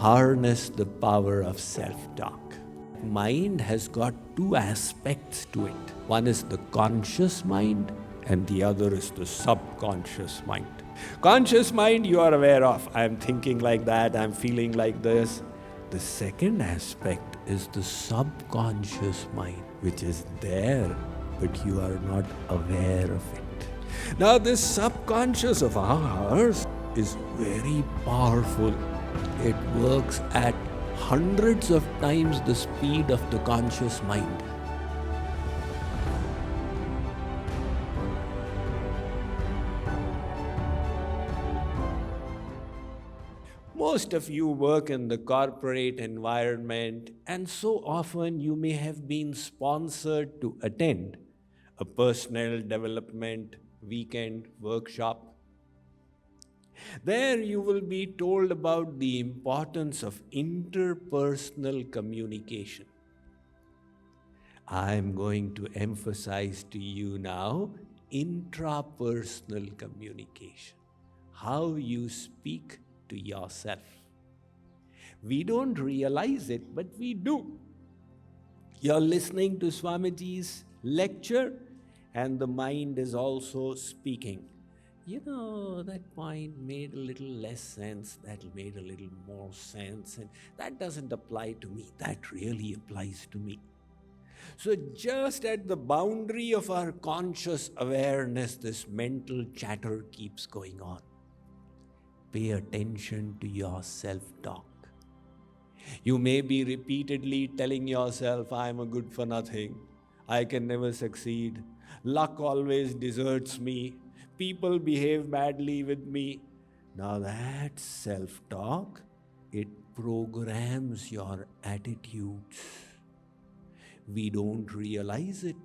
harness the power of self-talk. Mind has got two aspects to it. One is the conscious mind and the other is the subconscious mind. Conscious mind you are aware of. I'm thinking like that, I'm feeling like this. The second aspect is the subconscious mind, which is there, but you are not aware of it. Now this subconscious of ours is very powerful. It works at hundreds of times the speed of the conscious mind. Most of you work in the corporate environment, and so often you may have been sponsored to attend a personal development weekend workshop. There you will be told about the importance of interpersonal communication. I am going to emphasize to you now intrapersonal communication, how you speak to yourself. We don't realize it, but we do. You're listening to Swamiji's lecture and the mind is also speaking. You know, that point made a little less sense, that made a little more sense, and that doesn't apply to me, that really applies to me. So just at the boundary of our conscious awareness, this mental chatter keeps going on. Pay attention to your self-talk. You may be repeatedly telling yourself, I'm a good for nothing, I can never succeed, luck always deserts me, people behave badly with me. Now that self-talk, it programs your attitudes. We don't realize it.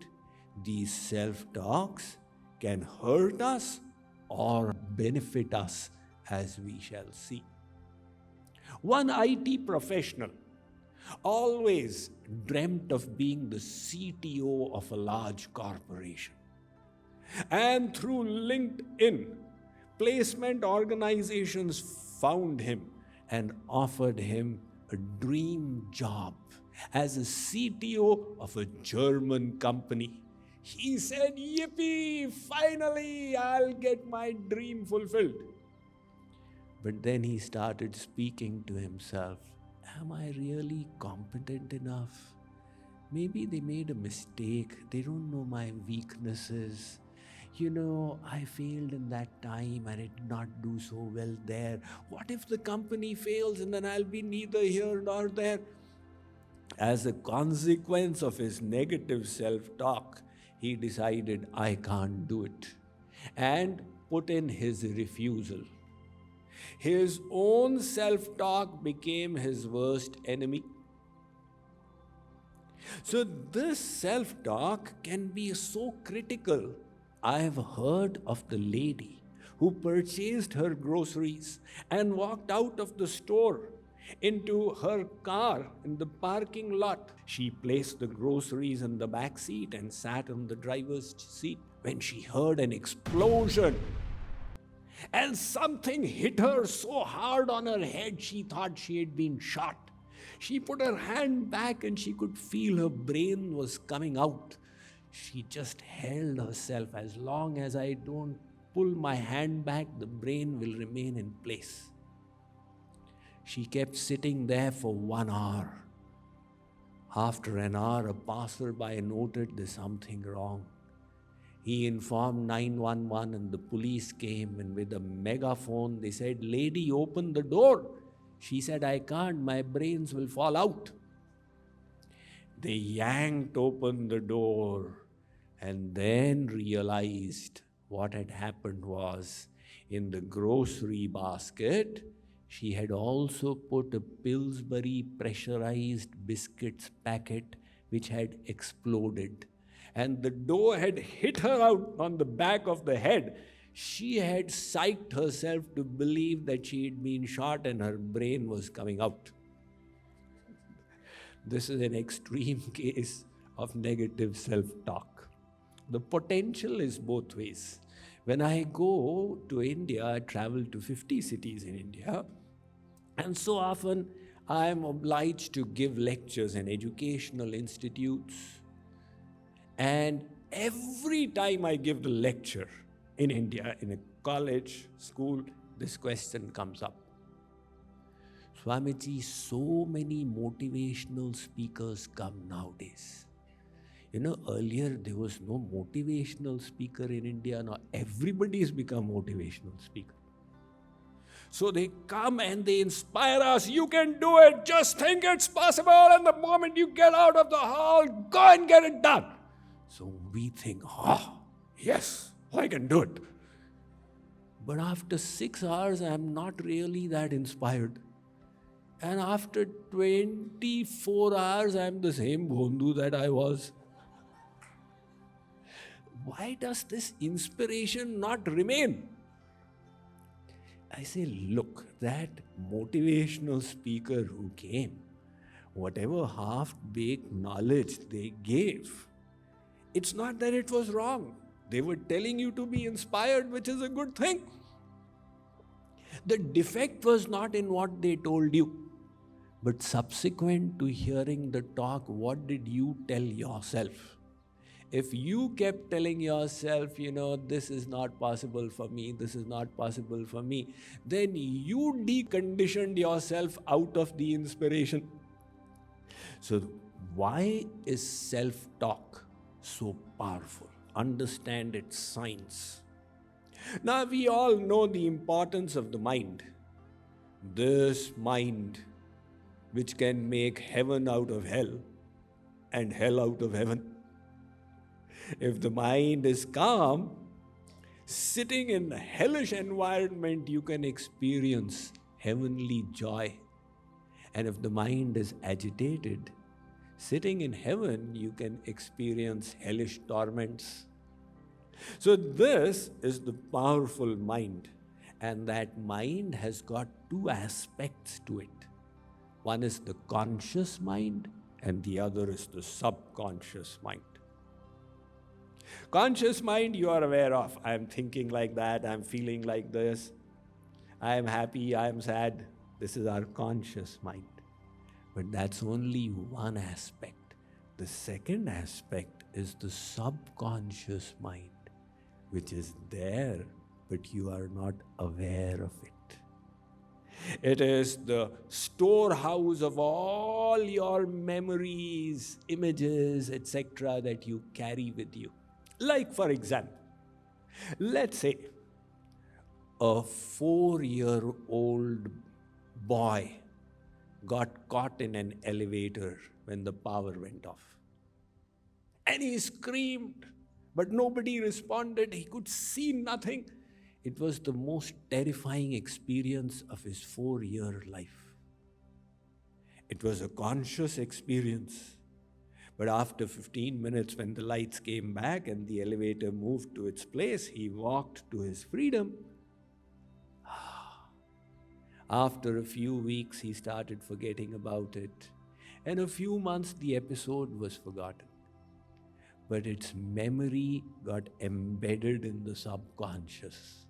These self-talks can hurt us or benefit us, as we shall see. One IT professional always dreamt of being the CTO of a large corporation. And through LinkedIn, placement organizations found him and offered him a dream job as a CTO of a German company. He said, yippee, finally I'll get my dream fulfilled. But then he started speaking to himself, am I really competent enough? Maybe they made a mistake, they don't know my weaknesses. You know, I failed in that time and I did not do so well there. What if the company fails and then I'll be neither here nor there? As a consequence of his negative self-talk, he decided, I can't do it, and put in his refusal. His own self-talk became his worst enemy. So this self-talk can be so critical. I have heard of the lady who purchased her groceries and walked out of the store into her car in the parking lot. She placed the groceries in the back seat and sat on the driver's seat when she heard an explosion. And something hit her so hard on her head, she thought she had been shot. She put her hand back and she could feel her brain was coming out. She just held herself. As long as I don't pull my hand back, the brain will remain in place. She kept sitting there for 1 hour. After an hour, a passerby noted there's something wrong. He informed 911 and the police came, and with a megaphone they said, lady, open the door. She said, I can't, my brains will fall out. They yanked open the door and then realized what had happened was, in the grocery basket, she had also put a Pillsbury pressurized biscuits packet which had exploded. And the door had hit her out on the back of the head. She had psyched herself to believe that she had been shot and her brain was coming out. This is an extreme case of negative self-talk. The potential is both ways. When I go to India, I travel to 50 cities in India. And so often I am obliged to give lectures in educational institutes. And every time I give the lecture in India, in a college, school, this question comes up. Swamiji, so many motivational speakers come nowadays. Earlier there was no motivational speaker in India. Now everybody has become motivational speaker. So they come and they inspire us. You can do it. Just think it's possible. And the moment you get out of the hall, go and get it done. So we think, yes, I can do it. But after 6 hours, I'm not really that inspired. And after 24 hours, I'm the same Bhondu that I was. Why does this inspiration not remain? I say, look, that motivational speaker who came, whatever half-baked knowledge they gave, it's not that it was wrong. They were telling you to be inspired, which is a good thing. The defect was not in what they told you, but subsequent to hearing the talk, what did you tell yourself? If you kept telling yourself, this is not possible for me, this is not possible for me, then you deconditioned yourself out of the inspiration. So why is self-talk so powerful? Understand its science. Now we all know the importance of the mind. This mind which can make heaven out of hell and hell out of heaven. If the mind is calm, sitting in a hellish environment, you can experience heavenly joy. And if the mind is agitated, sitting in heaven, you can experience hellish torments. So this is the powerful mind. And that mind has got two aspects to it. One is the conscious mind, and the other is the subconscious mind. Conscious mind you are aware of. I am thinking like that, I am feeling like this, I am happy, I am sad. This is our conscious mind. But that's only one aspect. The second aspect is the subconscious mind, which is there, but you are not aware of it. It is the storehouse of all your memories, images, etc. that you carry with you. Like, for example, let's say a 4-year-old boy got caught in an elevator when the power went off. And he screamed, but nobody responded. He could see nothing. It was the most terrifying experience of his 4-year life. It was a conscious experience. But after 15 minutes, when the lights came back and the elevator moved to its place, he walked to his freedom. After a few weeks, he started forgetting about it. And a few months, the episode was forgotten. But its memory got embedded in the subconscious.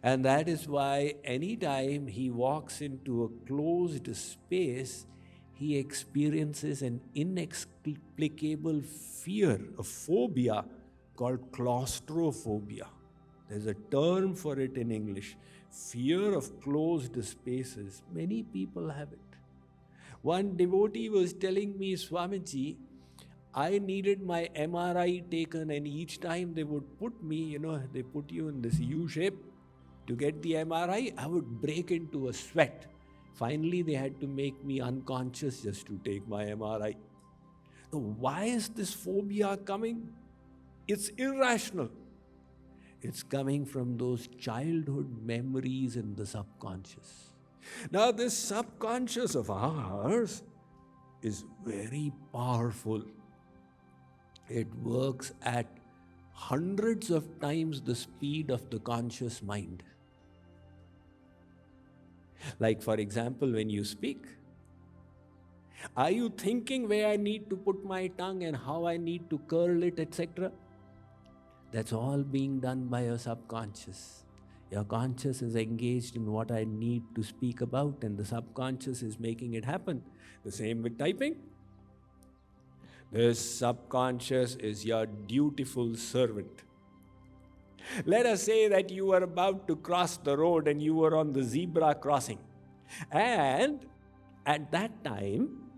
And that is why anytime he walks into a closed space, he experiences an inexplicable fear, a phobia called claustrophobia. There's a term for it in English. Fear of closed spaces. Many people have it. One devotee was telling me, Swamiji, I needed my MRI taken, and each time they would put me, they put you in this U shape to get the MRI, I would break into a sweat. Finally, they had to make me unconscious just to take my MRI. Now, why is this phobia coming? It's irrational. It's coming from those childhood memories in the subconscious. Now, this subconscious of ours is very powerful. It works at hundreds of times the speed of the conscious mind. Like, for example, when you speak, are you thinking where I need to put my tongue and how I need to curl it, etc.? That's all being done by your subconscious. Your conscious is engaged in what I need to speak about, and the subconscious is making it happen. The same with typing. This subconscious is your dutiful servant. Let us say that you were about to cross the road and you were on the zebra crossing. And at that time,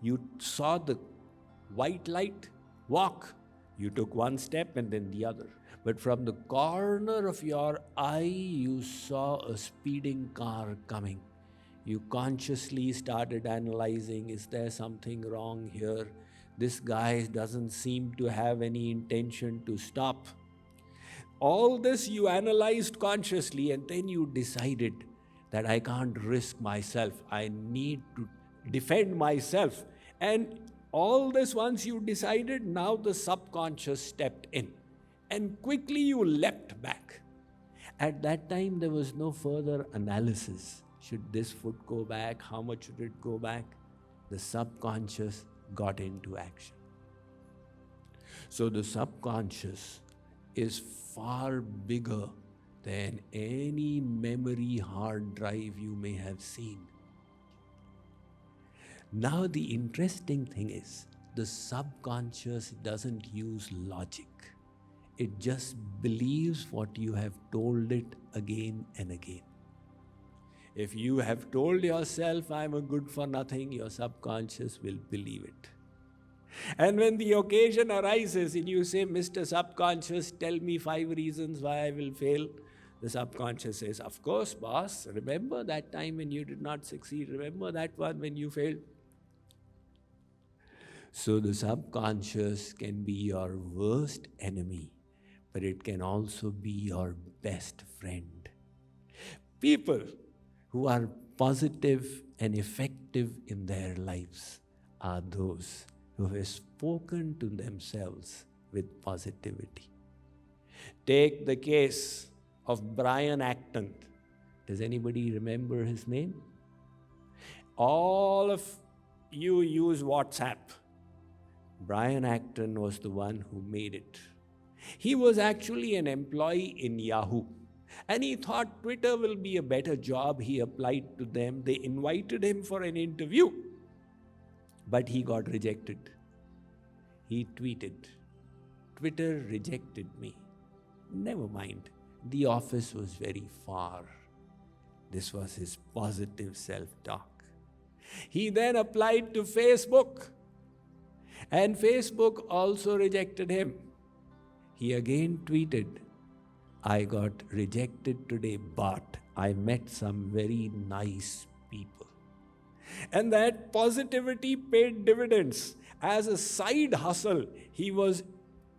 you saw the white light walk. You took one step and then the other. But from the corner of your eye, you saw a speeding car coming. You consciously started analyzing, is there something wrong here? This guy doesn't seem to have any intention to stop. All this you analyzed consciously, and then you decided that I can't risk myself. I need to defend myself. And all this once you decided, now the subconscious stepped in. And quickly you leapt back. At that time, there was no further analysis. Should this foot go back? How much should it go back? The subconscious got into action. So the subconscious is far bigger than any memory hard drive you may have seen. Now the interesting thing is, the subconscious doesn't use logic. It just believes what you have told it again and again. If you have told yourself, I'm a good for nothing, your subconscious will believe it. And when the occasion arises and you say, Mr. Subconscious, tell me 5 reasons why I will fail, the subconscious says, of course, boss, remember that time when you did not succeed, remember that one when you failed. So the subconscious can be your worst enemy, but it can also be your best friend. People who are positive and effective in their lives are those who have spoken to themselves with positivity. Take the case of Brian Acton. Does anybody remember his name? All of you use WhatsApp. Brian Acton was the one who made it. He was actually an employee in Yahoo. And he thought Twitter will be a better job. He applied to them. They invited him for an interview. But he got rejected. He tweeted, Twitter rejected me. Never mind. The office was very far. This was his positive self-talk. He then applied to Facebook. And Facebook also rejected him. He again tweeted, I got rejected today, but I met some very nice people. And that positivity paid dividends. As a side hustle, he was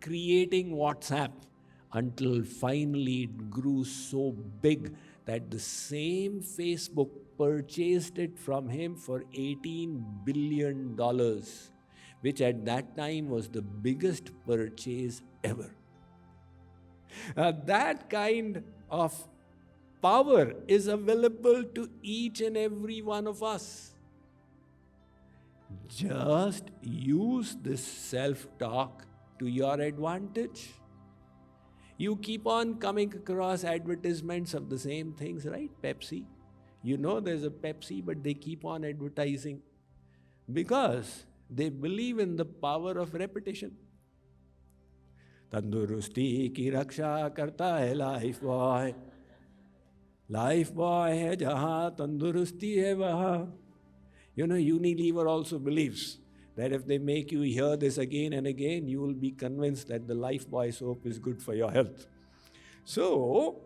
creating WhatsApp until finally it grew so big that the same Facebook purchased it from him for $18 billion, which at that time was the biggest purchase ever. That kind of power is available to each and every one of us. Just use this self-talk to your advantage. You keep on coming across advertisements of the same things, right? Pepsi. You know there's a Pepsi, but they keep on advertising because they believe in the power of repetition. तंदुरुस्ती की रक्षा करता है life boy. Life boy है जहाँ तंदुरुस्ती है वहाँ. You know, Unilever also believes that if they make you hear this again and again, you will be convinced that the Lifebuoy soap is good for your health. So,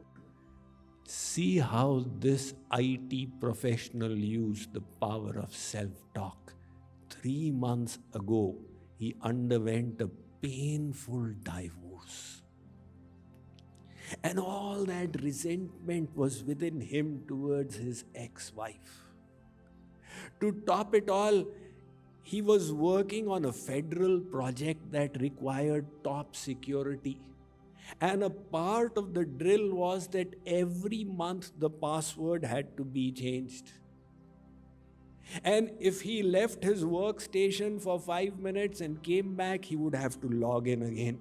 see how this IT professional used the power of self-talk. 3 months ago, he underwent a painful divorce. And all that resentment was within him towards his ex-wife. To top it all, he was working on a federal project that required top security. And a part of the drill was that every month the password had to be changed. And if he left his workstation for 5 minutes and came back, he would have to log in again.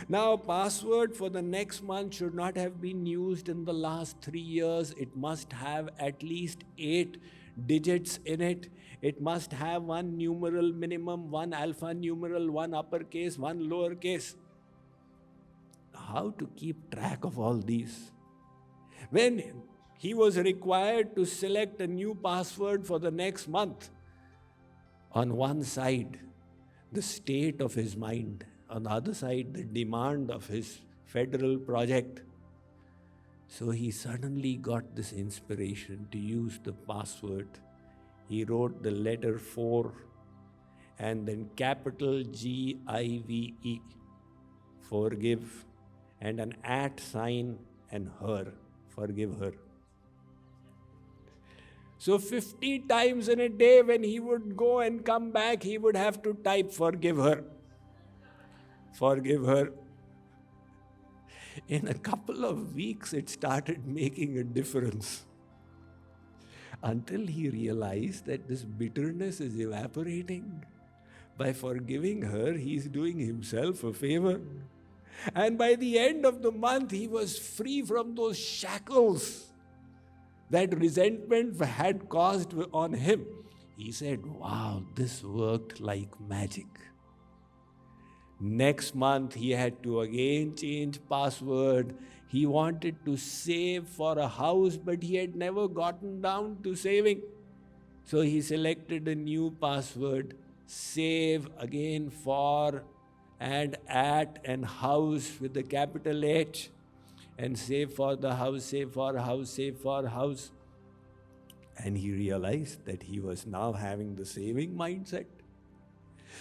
Now, password for the next month should not have been used in the last 3 years. It must have at least 8 digits in it. It must have one numeral minimum, one alpha numeral, one uppercase, one lowercase. How to keep track of all these? When he was required to select a new password for the next month, on one side, the state of his mind, on the other side, the demand of his federal project. So he suddenly got this inspiration to use the password. He wrote the letter 4 and then capital GIVE, forgive, and an @ sign and her, forgive her. So 50 times in a day when he would go and come back, he would have to type forgive her. Forgive her. In a couple of weeks, it started making a difference. Until he realized that this bitterness is evaporating. By forgiving her, he's doing himself a favor. And by the end of the month, he was free from those shackles that resentment had caused on him. He said, wow, this worked like magic. Next month, he had to again change password. He wanted to save for a house, but he had never gotten down to saving. So he selected a new password, save again for and at and house with the capital H, and save for the house, save for house, save for house. And he realized that he was now having the saving mindset.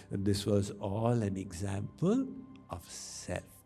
And this was all an example of self.